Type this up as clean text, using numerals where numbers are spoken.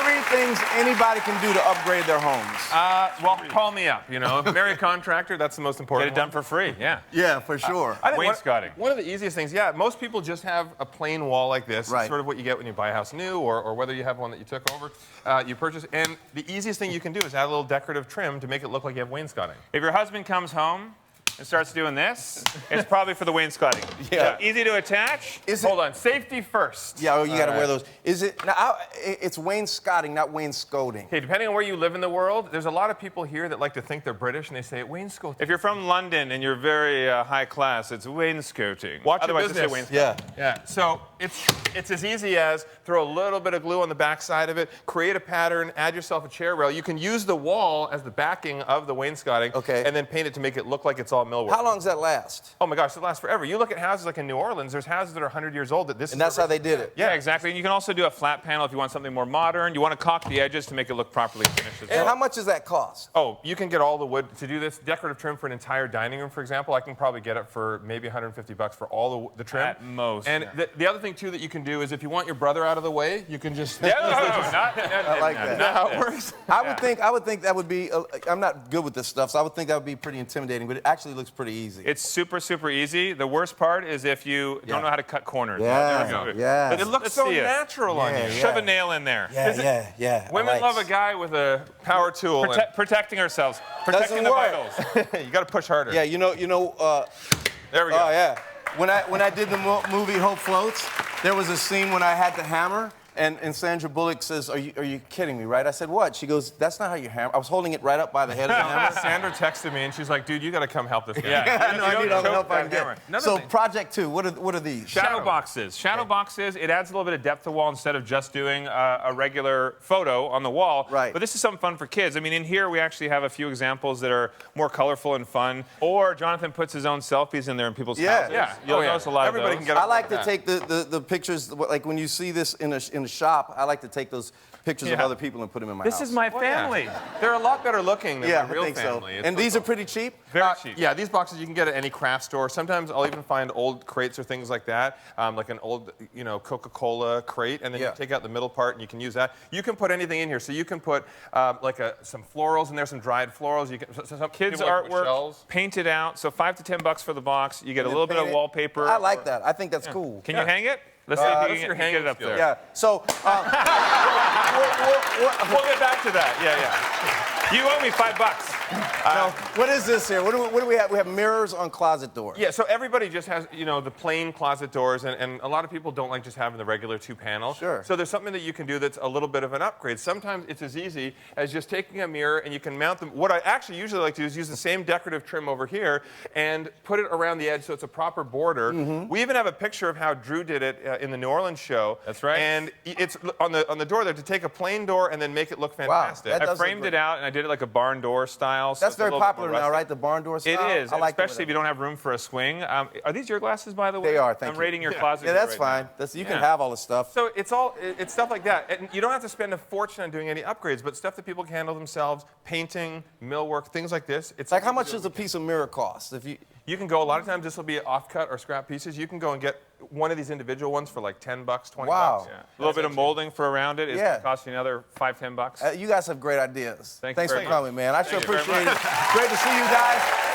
3 things anybody can do to upgrade their homes? Well, call me up, you know. Marry a contractor, that's the most important. Get it done for free, yeah. Yeah, for sure. I think Wainscoting. one of the easiest things, yeah, most people just have a plain wall like this. Right. It's sort of what you get when you buy a house new, or whether you have one that you took over, you purchase. And the easiest thing you can do is add a little decorative trim to make it look like you have wainscoting. If your husband comes home and starts doing this, it's probably for the wainscoting. Yeah. So easy to attach. Hold on, safety first. Yeah, you got to wear those. Is it now? It's wainscoting, not wainscoting. Okay, depending on where you live in the world, there's a lot of people here that like to think they're British and they say wainscoting. If you're from London and you're very high class, it's wainscoting. Watch your Otherwise, business. just say wainscoting. Yeah. Yeah, so it's as easy as throw a little bit of glue on the back side of it, create a pattern, add yourself a chair rail. You can use the wall as the backing of the wainscoting, Okay. and then paint it to make it look like it's all millwork. How long does that last? Oh my gosh, it lasts forever. You look at houses like in New Orleans, there's houses that are 100 years old that this And that's how they did it. Yeah, exactly. And you can also do a flat panel if you want something more modern. You want to caulk the edges to make it look properly finished as And well. how much does that cost? Oh, you can get all the wood to do this. Decorative trim for an entire dining room, for example, I can probably get it for maybe $150 for all the trim. At most. And the other thing, too, that you can do is if you want your brother out of the way, you can just... No, I like that. Is that how it works? I would think that would be. I'm not good with this stuff, so I would think that would be pretty intimidating. But it actually looks pretty easy. It's super, super easy. The worst part is if you don't know how to cut corners. Yeah, There we go. yeah. It looks Let's so see it. natural on you. Yeah. Shove a nail in there. Yeah. Women love a guy with a power tool. Protecting ourselves. Protecting the work. vitals. You got to push harder. Yeah, you know. There we go. Oh yeah. When I did the movie Hope Floats, there was a scene when I had the hammer. And Sandra Bullock says, are you kidding me, right? I said, what? She goes, that's not how you hammer. I was holding it right up by the head of the hammer. Sandra texted me and she's like, dude, you got to come help this guy. Yeah. No, I need all the help I can hammer. get. So Project 2, what are these? Shadow boxes. Shadow boxes, it adds a little bit of depth to the wall instead of just doing a regular photo on the wall. Right. But this is something fun for kids. I mean, in here we actually have a few examples that are more colorful and fun. Or Jonathan puts his own selfies in there in people's houses. Yeah. You'll notice a lot Everybody of those. can get I like to that. take the pictures, like when you see this in a shop, I like to take those pictures of Yeah. other people and put them in my This house. is my Oh, yeah. family. They're a lot better looking than Yeah, my real I think family. so. It's And these are pretty cheap? Very cheap. Yeah, these boxes you can get at any craft store. Sometimes I'll even find old crates or things like that, like an old, Coca-Cola crate, and then you take out the middle part and you can use that. You can put anything in here. So you can put some florals in there, some dried florals. You can some Kids' people like to put artwork, shells. painted out. So $5 to $10 for the box. You get a little bit of Paint it. wallpaper. I like that. I think that's cool. Can you hang it? Let's see if what's you your can get it up hanging there. Yeah. So, We'll get back to that. Yeah. You owe me $5. what is this here? What do we have? We have mirrors on closet doors. Yeah, so everybody just has, the plain closet doors, and a lot of people don't like just having the regular 2-panel. Sure. So there's something that you can do that's a little bit of an upgrade. Sometimes it's as easy as just taking a mirror and you can mount them. What I actually usually like to do is use the same decorative trim over here and put it around the edge so it's a proper border. We even have a picture of how Drew did it in the New Orleans show. That's right. And it's on the door there to take a plain door and then make it look fantastic. that I does look framed great. it out and I did it like a barn door style. So That's it's a very little bit popular more now, rustic. right? The barn door It style. is, I like especially if you don't have room for a swing. Are these your glasses, by the way? They are, thank I'm you. rating your closet. Yeah, that's right fine. now. You can Yeah. have all the stuff. So it's stuff like that. And you don't have to spend a fortune on doing any upgrades, but stuff that people can handle themselves, painting, millwork, things like this. It's Like, how much does a piece of mirror cost? You can go, a lot of times this will be off-cut or scrap pieces. You can go and get one of these individual ones for like $10, $20. Wow. Yeah. A little bit of molding for around it is Yeah. costing another $5, $10. You guys have great ideas. Thank you Thanks very for much. coming, man. I sure Thank you very appreciate it. Great to see you guys.